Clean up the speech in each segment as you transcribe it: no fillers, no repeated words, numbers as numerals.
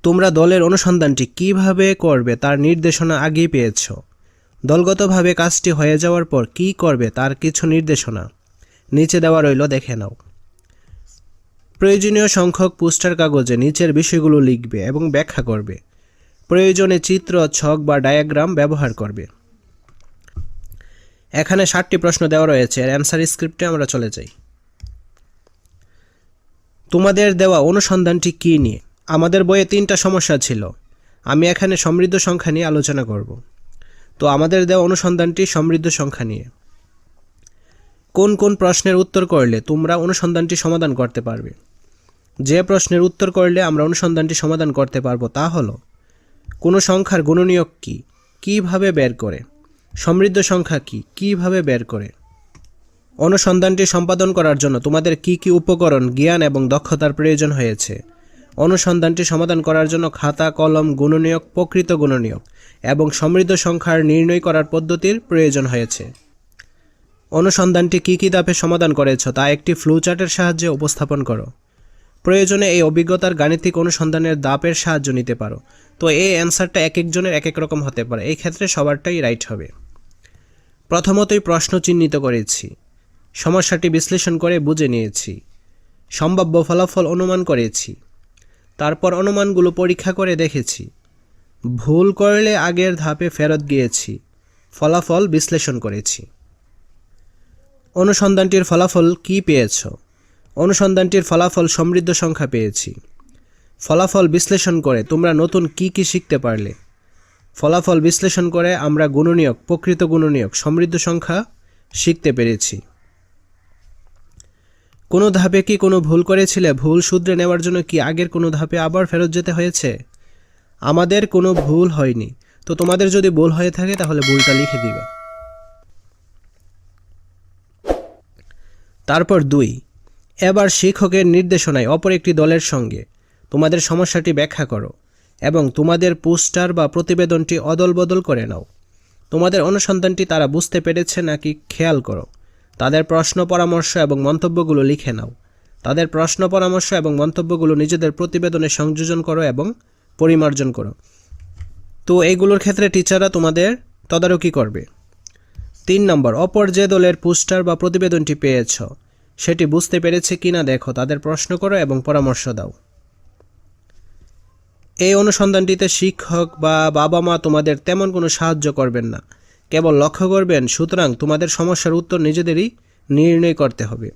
তোমরা দলের অনুসন্ধানটি কিভাবে করবে তার নির্দেশনা আগেই পেয়েছ। দলগতভাবে কাজটি হয়ে যাওয়ার পর কী করবে তার কিছু নির্দেশনা নিচে দেওয়া রইল, দেখে নাও। প্রয়োজনীয় সংখ্যক পোস্টার কাগজে নিচের বিষয়গুলো লিখবে এবং ব্যাখ্যা করবে। প্রয়োজনে চিত্র, ছক বা ডায়াগ্রাম ব্যবহার করবে। এখানে 7টি প্রশ্ন দেওয়া রয়েছে, এর অ্যান্সার স্ক্রিপ্টে আমরা চলে যাই। তোমাদের দেওয়া অনুসন্ধানটি কী নিয়ে? আমাদের বইয়ে 3টা সমস্যা ছিল, আমি এখানে সমৃদ্ধ সংখ্যা নিয়ে আলোচনা করব। তো আমাদের দেওয়া অনুসন্ধানটি সমৃদ্ধ সংখ্যা নিয়ে। কোন কোন প্রশ্নের উত্তর করলে তোমরা অনুসন্ধানটি সমাধান করতে পারবে? যে প্রশ্নের উত্তর করলে আমরা অনুসন্ধানটি সমাধান করতে পারবো তা হলো, কোনো সংখ্যার গুণনীয়ক কী, কীভাবে বের করে? সমৃদ্ধ সংখ্যা কী, কীভাবে বের করে? অনুসন্ধানটি সম্পাদন করার জন্য তোমাদের কি কি উপকরণ, জ্ঞান এবং দক্ষতার প্রয়োজন হয়েছে? অনুসন্ধানটি সমাধান করার জন্য খাতা, কলম, গুণনীয়ক, প্রকৃত গুণনীয়ক এবং সমৃদ্ধ সংখ্যার নির্ণয় করার পদ্ধতির প্রয়োজন হয়েছে। অনুসন্ধানটি কী কী ধাপে সমাধান করেছ তা একটি ফ্লোচার্টের সাহায্যে উপস্থাপন করো। প্রয়োজনে এই অভিজ্ঞতার গাণিতিক অনুসন্ধানের ধাপের সাহায্য নিতে পারো। তো এই অ্যান্সারটা এক একজনের এক এক রকম হতে পারে, এই ক্ষেত্রে সবারটাই রাইট হবে। প্রথমতই প্রশ্ন চিহ্নিত করেছি, সমস্যাটি বিশ্লেষণ করে বুঝে নিয়েছি, সম্ভাব্য ফলাফল অনুমান করেছি, তারপর অনুমানগুলো পরীক্ষা করে দেখেছি, ভুল করলে আগের ধাপে ফেরত গিয়েছি, ফলাফল বিশ্লেষণ করেছি। অনুসন্ধানটির ফলাফল কি পেয়েছ? অনুসন্ধানটির ফলাফল সমৃদ্ধ সংখ্যা পেয়েছি। ফলাফল বিশ্লেষণ করে তোমরা নতুন কি কি শিখতে পারলে? ফলাফল বিশ্লেষণ করে আমরা গুণনীয়ক, প্রকৃত গুণনীয়ক, সমৃদ্ধ সংখ্যা শিখতে পেরেছি। কোনো ধাপে কি কোনো ভুল করেছিলে? ভুল শুধরে নেওয়ার জন্য কি আগের কোনো ধাপে আবার ফেরত যেতে হয়েছে? আমাদের কোনো ভুল হয়নি। তো তোমাদের যদি ভুল হয়ে থাকে তাহলে ভুলটা লিখে দিবা। তারপর 2, এবার শিক্ষকের নির্দেশনায় অপর একটি দলের সঙ্গে তোমাদের সমস্যাটি ব্যাখ্যা করো এবং তোমাদের পোস্টার বা প্রতিবেদনটি অদলবদল করে নাও। তোমাদের অনুসন্ধানটি তারা বুঝতে পেরেছে নাকি খেয়াল করো। তাদের প্রশ্ন, পরামর্শ এবং মন্তব্যগুলো লিখে নাও। তাদের প্রশ্ন, পরামর্শ এবং মন্তব্যগুলো নিজেদের প্রতিবেদনে সংযোজন করো এবং পরিমার্জন করো। তো এইগুলোর ক্ষেত্রে টিচাররা তোমাদের তদারকি করবে। 3 নম্বর, অপর যে দলের পোস্টার বা প্রতিবেদনটি পেয়েছ সেটি বুঝতে পেরেছে কিনা দেখো, তাদের প্রশ্ন করো এবং পরামর্শ দাও। এই অনুসন্ধানটিতে শিক্ষক বা বাবা মা তোমাদের তেমন কোনো সাহায্য করবেন না, কেবল লক্ষ্য করবেন। সুতরাং তোমাদের সমস্যার উত্তর নিজেদেরই নির্ণয় করতে হবে।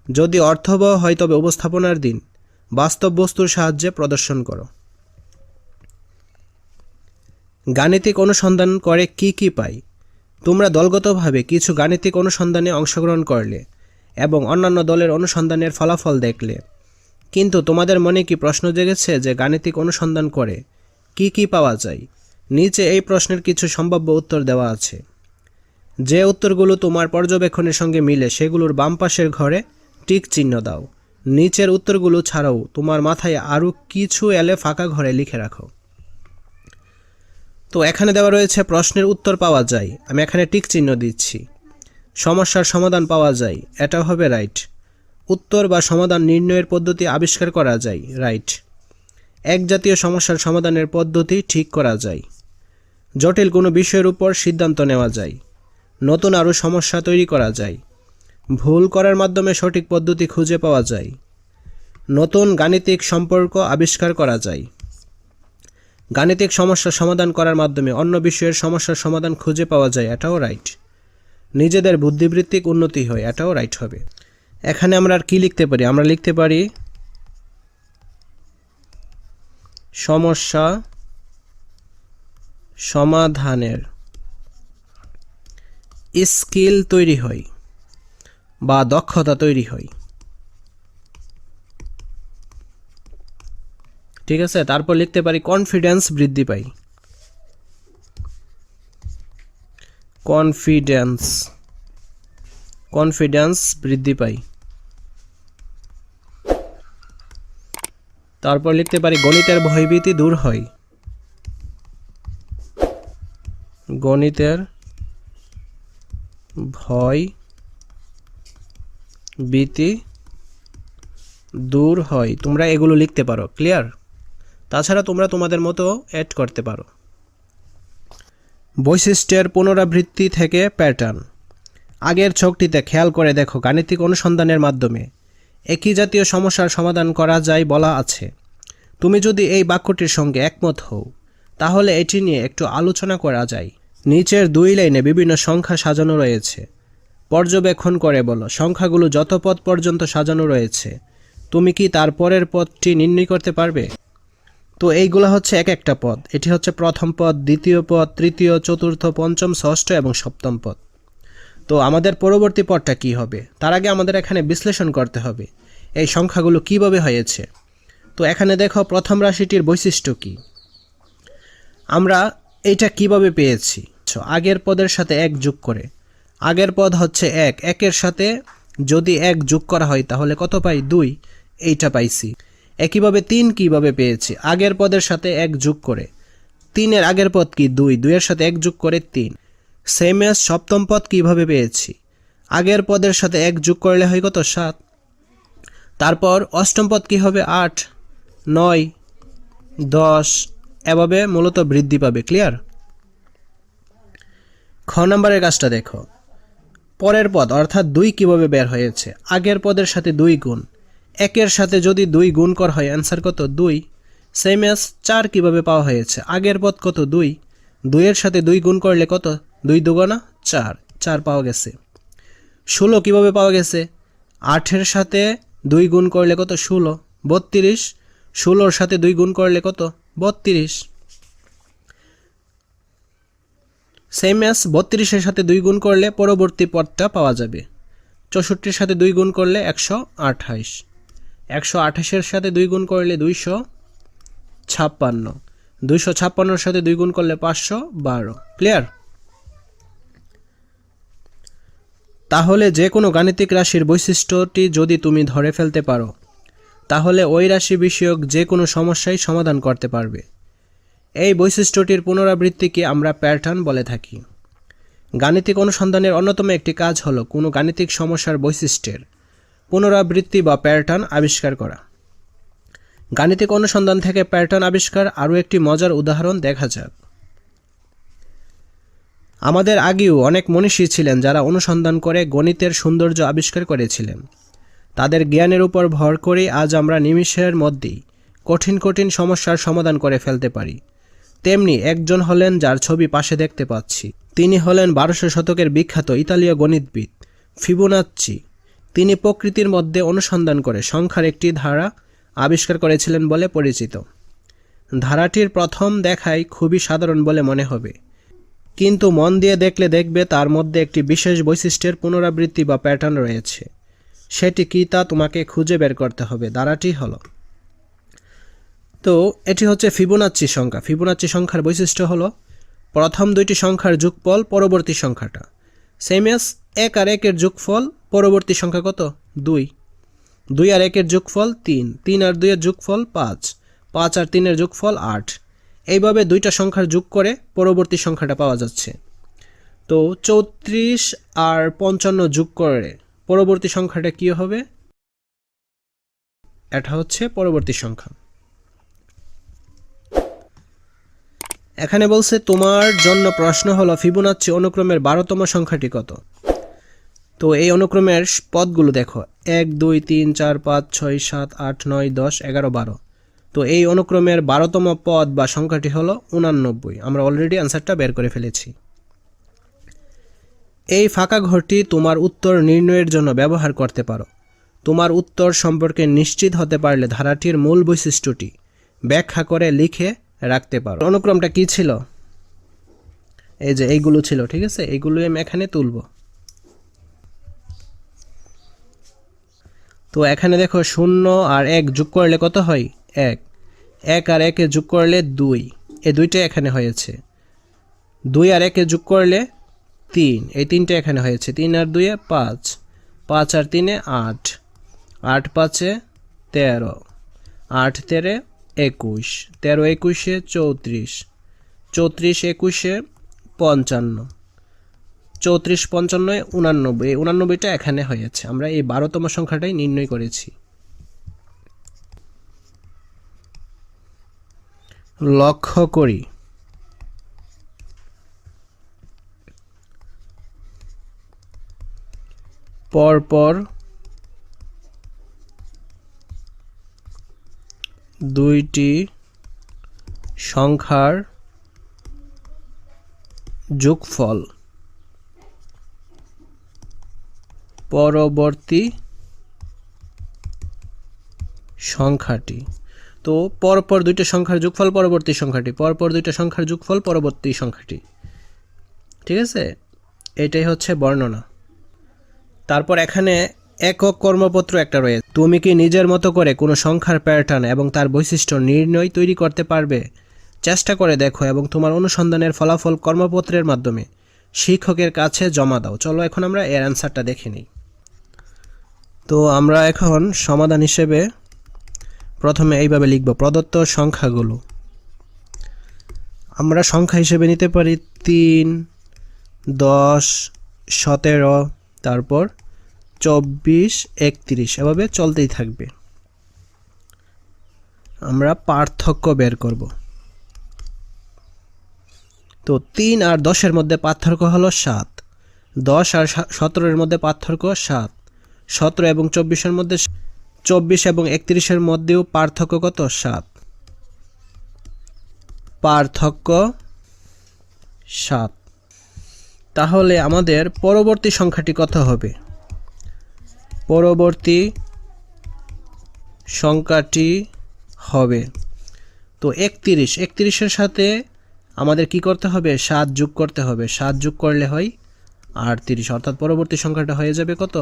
যদি অর্থবহ হয় তবে উপস্থাপনার দিন বাস্তব বস্তুর সাহায্যে প্রদর্শন করো। গাণিতিক অনুসন্ধান করে কি কি পাই? তোমরা দলগতভাবে কিছু গাণিতিক অনুসন্ধানে অংশগ্রহণ করলে এবং অন্যান্য দলের অনুসন্ধানের ফলাফল দেখলে, কিন্তু তোমাদের মনে কি প্রশ্ন জেগেছে যে গাণিতিক অনুসন্ধান করে কি কি পাওয়া যায়? নিচে এই প্রশ্নের কিছু সম্ভাব্য উত্তর দেওয়া আছে। যে উত্তরগুলো তোমার পর্যবেক্ষণের সঙ্গে মিলে সেগুলোর বাম পাশের ঘরে টিক চিহ্ন দাও। নিচের উত্তরগুলো ছাড়াও তোমার মাথায় আরও কিছু এলে ফাঁকা ঘরে লিখে রাখো। তো এখানে দেওয়া রয়েছে প্রশ্নের উত্তর পাওয়া যায়, আমি এখানে টিক চিহ্ন দিচ্ছি। সমস্যার সমাধান পাওয়া যায়, এটা হবে রাইট। উত্তর বা সমাধান নির্ণয়ের পদ্ধতি আবিষ্কার করা যায়, রাইট। এক জাতীয় সমস্যার সমাধানের পদ্ধতি ঠিক করা যায়। জটিল কোনো বিষয়ের উপর সিদ্ধান্ত নেওয়া যায়। নতুন আরও সমস্যা তৈরি করা যায়। ভুল করার মাধ্যমে সঠিক পদ্ধতি খুঁজে পাওয়া যায়। নতুন গাণিতিক সম্পর্ক আবিষ্কার করা যায়। গাণিতিক সমস্যা সমাধান করার মাধ্যমে অন্য বিষয়ের সমস্যার সমাধান খুঁজে পাওয়া যায়, এটাও রাইট। নিজেদের বুদ্ধিবৃত্তিক উন্নতি হয়, এটাও রাইট হবে। এখানে আমরা আর কি লিখতে পারি? আমরা লিখতে পারি সমস্যা সমাধানের স্কিল তৈরি হয় বা দক্ষতা তৈরি হয়, ঠিক আছে। তারপর লিখতে পারি কনফিডেন্স বৃদ্ধি পায়। কনফিডেন্স বৃদ্ধি পায়। তারপর লিখতে পারি গণিতের ভয়ভীতি দূর হয়। গণিতের ভয়ভীতি দূর হয়। তোমরা এগুলো লিখতে পারো, ক্লিয়ার? তাছাড়া তোমরা তোমাদের মতো অ্যাড করতে পারো। বৈশিষ্ট্যের পুনরাবৃত্তি থেকে প্যাটার্ন। আগের ছকটিতে খেয়াল করে দেখো, গাণিতিক অনুসন্ধানের মাধ্যমে একই জাতীয় সমস্যার সমাধান করা যায় বলা আছে। তুমি যদি এই বাক্যটির সঙ্গে একমত হও তাহলে এটি নিয়ে একটু আলোচনা করা যায়। নিচের 2 লাইনে বিভিন্ন সংখ্যা সাজানো রয়েছে। পর্যবেক্ষণ করে বলো, সংখ্যাগুলো যত পদ পর্যন্ত সাজানো রয়েছে তুমি কি তার পরের পদটি নির্ণয় করতে পারবে? তো এইগুলো হচ্ছে এক একটা পদ। এটি হচ্ছে প্রথম পদ, দ্বিতীয় পদ, তৃতীয়, চতুর্থ, পঞ্চম, ষষ্ঠ এবং সপ্তম পদ। তো আমাদের পরবর্তী পদটা কি হবে? তার আগে আমাদের এখানে বিশ্লেষণ করতে হবে এই সংখ্যাগুলো কিভাবে হয়েছে। তো এখানে দেখো প্রথম রাশিটির বৈশিষ্ট্য কি, আমরা এইটা কিভাবে পেয়েছি। আগের পদের সাথে 1 যোগ করে, আগের পদ হচ্ছে 1, 1-এর সাথে যদি 1 যোগ করা হয় তাহলে কত পাই? 2, এইটা পাইছি। একইভাবে 3 কিভাবে পেয়েছি? আগের পদের সাথে 1 যোগ করে, 3-এর আগের পদ কি? 2, 2-এর সাথে 1 যোগ করে 3। সেম এজ সপ্তম পদ কিভাবে পেয়েছি? আগের পদের সাথে 1 যোগ করলে হয় কত? 7। তারপর অষ্টম পদ কি হবে? 8, 9, 10, এভাবে মূলত বৃদ্ধি পাবে। ক্লিয়ার? খ নম্বরের কাজটা দেখো, পরের পদ অর্থাৎ 2 কিভাবে বের হয়েছে? আগের পদের সাথে 2 গুণ, 1-এর সাথে যদি 2 গুণ করা হয় অ্যান্সার কত? 2। সেম এজ 4 কিভাবে পাওয়া হয়েছে? আগের পদ কত? 2, 2-এর সাথে 2 গুণ করলে কত? 2 দুগুণা 4, 4 পাওয়া গেছে। 16 কিভাবে পাওয়া গেছে? 8-এর সাথে 2 গুণ করলে কত? 16, 32, 16-র সাথে 2 গুণ করলে কত? 32। সেম এজ 32-এর সাথে 2 গুণ করলে পরবর্তী পদটা পাওয়া যাবে। 64-এর সাথে 2 গুণ করলে 128, 128-এর সাথে 2 গুণ করলে 256, 256-এর সাথে 2 গুণ করলে 512। ক্লিয়ার? তাহলে যে কোনো গাণিতিক রাশির বৈশিষ্ট্যটি যদি তুমি ধরে ফেলতে পারো তাহলে ওই রাশি বিষয়ক যে কোনো সমস্যাই সমাধান করতে পারবে। এই বৈশিষ্ট্যটির পুনরাবৃত্তিকে আমরা প্যাটার্ন বলে থাকি। গাণিতিক অনুসন্ধানের অন্যতম একটি কাজ হলো কোনো গাণিতিক সমস্যার বৈশিষ্ট্যের পুনরাবৃত্তি বা প্যাটার্ন আবিষ্কার করা। গাণিতিক অনুসন্ধান থেকে প্যাটার্ন আবিষ্কার আরও একটি মজার উদাহরণ দেখা যাক। আমাদের আগেও অনেক মনীষী ছিলেন যারা অনুসন্ধান করে গণিতের সৌন্দর্য আবিষ্কার করেছিলেন। তাদের জ্ঞানের উপর ভর করে আজ আমরা নিমিষের মধ্যেই কঠিন কঠিন সমস্যার সমাধান করে ফেলতে পারি। তেমনি একজন হলেন যার ছবি পাশে দেখতে পাচ্ছি। তিনি হলেন 1200 শতকের বিখ্যাত ইতালীয় গণিতবিদ ফিবোনাচ্চি। তিনি প্রকৃতির মধ্যে অনুসন্ধান করে সংখ্যার একটি ধারা আবিষ্কার করেছিলেন বলে পরিচিত। ধারাটির প্রথম দেখায় খুবই সাধারণ বলে মনে হবে, কিন্তু মন দিয়ে দেখলে দেখবে তার মধ্যে একটি বিশেষ বৈশিষ্ট্যের পুনরাবৃত্তি বা প্যাটার্ন রয়েছে। সেটি কি তা তোমাকে খুঁজে বের করতে হবে। ধারাটি হলো, তো এটি হচ্ছে ফিবোনাচ্চি সংখ্যা। ফিবোনাচ্চি সংখ্যার বৈশিষ্ট্য হলো প্রথম 2টি সংখ্যার যোগফল পরবর্তী সংখ্যাটা। সেম এজ 1 আর 1-এর যোগফল পরবর্তী সংখ্যা কত? 2, 2 আর 1-এর যোগফল 3, 3 আর 2-এর যোগফল 5, 5 আর 3-এর যোগফল 8। এইভাবে 2টা সংখ্যার যোগ করে পরবর্তী সংখ্যাটা পাওয়া যাচ্ছে। তো 34 আর 55 যোগ করে পরবর্তী সংখ্যাটা কি হবে? এটা হচ্ছে পরবর্তী সংখ্যা। এখানে বলছে তোমার জন্য প্রশ্ন হলো ফিবোনাচ্চি অনুক্রমের 12তম সংখ্যাটি কত? তো এই অনুক্রমের পদগুলো দেখো, 1 2 3 4 5 6 7 8 9 10 11 12। তো এই অনুক্রমের 12তম পদ বা সংখ্যাটি হলো 89। আমরা অলরেডি অ্যান্সারটা বের করে ফেলেছি। এই ফাঁকা ঘরটি তোমার উত্তর নির্ণয়ের জন্য ব্যবহার করতে পারো। তোমার উত্তর সম্পর্কে নিশ্চিত হতে পারলে ধারাটির মূল বৈশিষ্ট্যটি ব্যাখ্যা করে লিখে রাখতে পারো। অনুক্রমটা কি ছিল? এই যে এইগুলো ছিল, ঠিক আছে? এইগুলোই আমি এখানে তুলব। তো এখানে দেখো 0 আর 1 যোগ করলে কত হয়? 1, 1 আর 1-এ যোগ করলে 2, এই 2টা এখানে হয়েছে। 2 আর 1-এ যোগ করলে 3, এই 3টা এখানে হয়েছে। 3 আর 2-এ 5, 5 আর 3-এ 8, 8 5-এ 13, 8 13-এ 21, 13 21-এ 34, 34 21-এ 55, 34 55-এ 89, এই 89টা এখানে হয়েছে। আমরা এই 12তম সংখ্যাটাই নির্ণয় করেছি। লক্ষ্য করি পরপর দুইটি সংখ্যার যোগফল পরবর্তী সংখ্যাটি। তো পরপর দুইটা সংখ্যার যোগফল পরবর্তী সংখ্যাটি, পরপর দুইটা সংখ্যার যোগফল পরবর্তী সংখ্যাটি। ঠিক আছে, এটাই হচ্ছে বর্ণনা। তারপর এখানে একক কর্মপত্র একটা রয়েছে। তুমি কি নিজের মতো করে কোনো সংখ্যার প্যাটার্ন এবং তার বৈশিষ্ট্য নির্ণয় তৈরি করতে পারবে? চেষ্টা করে দেখো এবং তোমার অনুসন্ধানের ফলাফল কর্মপত্রের মাধ্যমে শিক্ষকের কাছে জমা দাও। চলো এখন আমরা এর অ্যান্সারটা দেখে নিই। তো আমরা এখন সমাধান হিসেবে প্রথমে এইভাবে লিখব, প্রদত্ত সংখ্যাগুলো আমরা সংখ্যা হিসেবে নিতে পারি 3, 10, 17, তারপর 24, 31, এভাবে চলতেই থাকবে। আমরা পার্থক্য বের করব। তো 3 আর 10-এর মধ্যে পার্থক্য হলো 7, 10 আর 17-এর মধ্যে পার্থক্য 7, 17 এবং 24-এর মধ্যে 24 এবং 31-এর মধ্যেও পার্থক্য কত? 7, পার্থক্য 7। তাহলে আমাদের পরবর্তী সংখ্যাটি কত হবে? পরবর্তী সংখ্যাটি হবে তো 31, 31-এর সাথে আমাদের কি করতে হবে? 7 যোগ করতে হবে। 7 যোগ করলে হয় 38, অর্থাৎ পরবর্তী সংখ্যাটা হয়ে যাবে কত?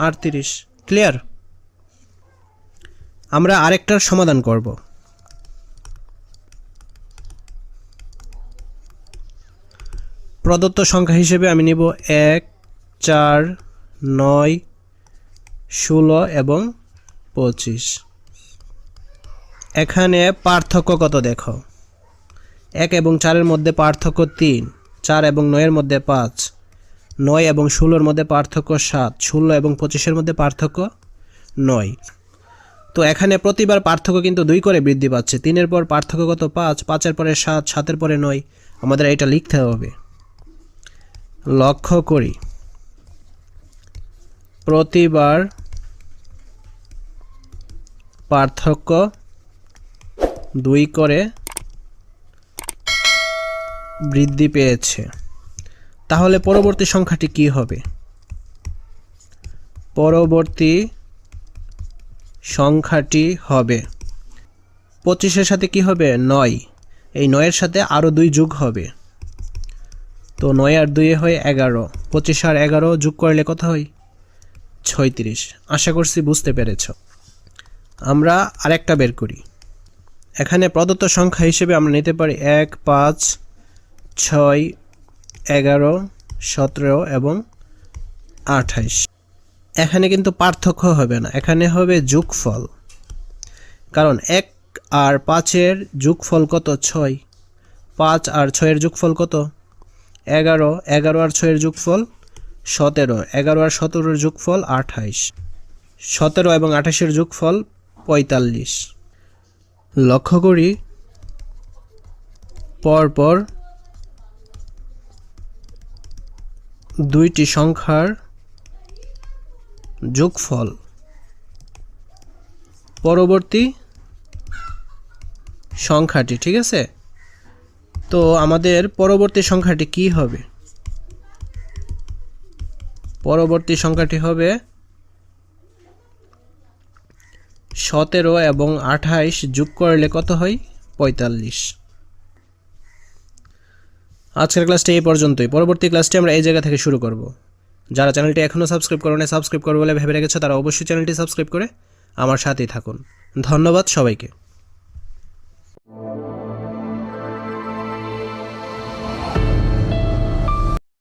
38। ক্লিয়ার? আমরা আরেকটার সমাধান করব। প্রদত্ত সংখ্যা হিসেবে আমি নিব 1, 4, 9, 16 এবং 25। এখানে পার্থক্য কত দেখো? 1 এবং 4-এর মধ্যে পার্থক্য 3, 4 এবং 9-এর মধ্যে 5, 9 এবং 16-এর মধ্যে পার্থক্য 7, 16 এবং 25-এর মধ্যে পার্থক্য 9। তো এখানে প্রতিবার পার্থক্য কিন্তু 2 করে বৃদ্ধি পাচ্ছে। 3-এর পর পার্থক্য কত? 5, 5-এর পরে 7, 7-এর পরে 9। আমাদের এটা লিখতে হবে। লক্ষ্য করি প্রতিবার পার্থক্য 2 করে বৃদ্ধি পেয়েছে। তাহলে পরবর্তী সংখ্যাটি কি হবে? পরবর্তী সংখ্যাটি হবে 25-এর সাথে কি হবে? 9। এই 9-এর সাথে আরও 2 যোগ হবে। তো 9 আর 2 হয় 11, 25 আর 11 যোগ করলে কত হয়? 36। আশা করছি বুঝতে পেরেছ। আমরা আরেকটা বের করি। এখানে প্রদত্ত সংখ্যা হিসেবে আমরা নিতে পারি 1, 5, 6, 11, 17 এবং 28। এখানে কিন্তু পার্থক্য হবে না, এখানে হবে যোগফল। কারণ 1 আর 5-এর যোগফল কত? 6। 5 আর 6-এর যোগফল কত? 11। 11 আর 6-এর যোগফল 17। 11 আর 17-এর যোগফল 28। 17 এবং 28-এর যোগফল 45। লক্ষ্য করি পরপর দুইটি সংখ্যার যোগফল পরবর্তী সংখ্যাটি। ঠিক আছে, তো আমাদের পরবর্তী সংখ্যাটি কি হবে? পরবর্তী সংখ্যাটি হবে 17 এবং 28 যোগ করলে কত হয়? 45। আজকের ক্লাসটি এই পর্যন্তই। পরবর্তী ক্লাসটি আমরা এই জায়গা থেকে শুরু করব। যারা চ্যানেলটি এখনও সাবস্ক্রাইব করেনি, সাবস্ক্রাইব করবে বলে ভেবে রেখেছে, তারা অবশ্যই চ্যানেলটি সাবস্ক্রাইব করে আমার সাথেই থাকুন। ধন্যবাদ সবাইকে।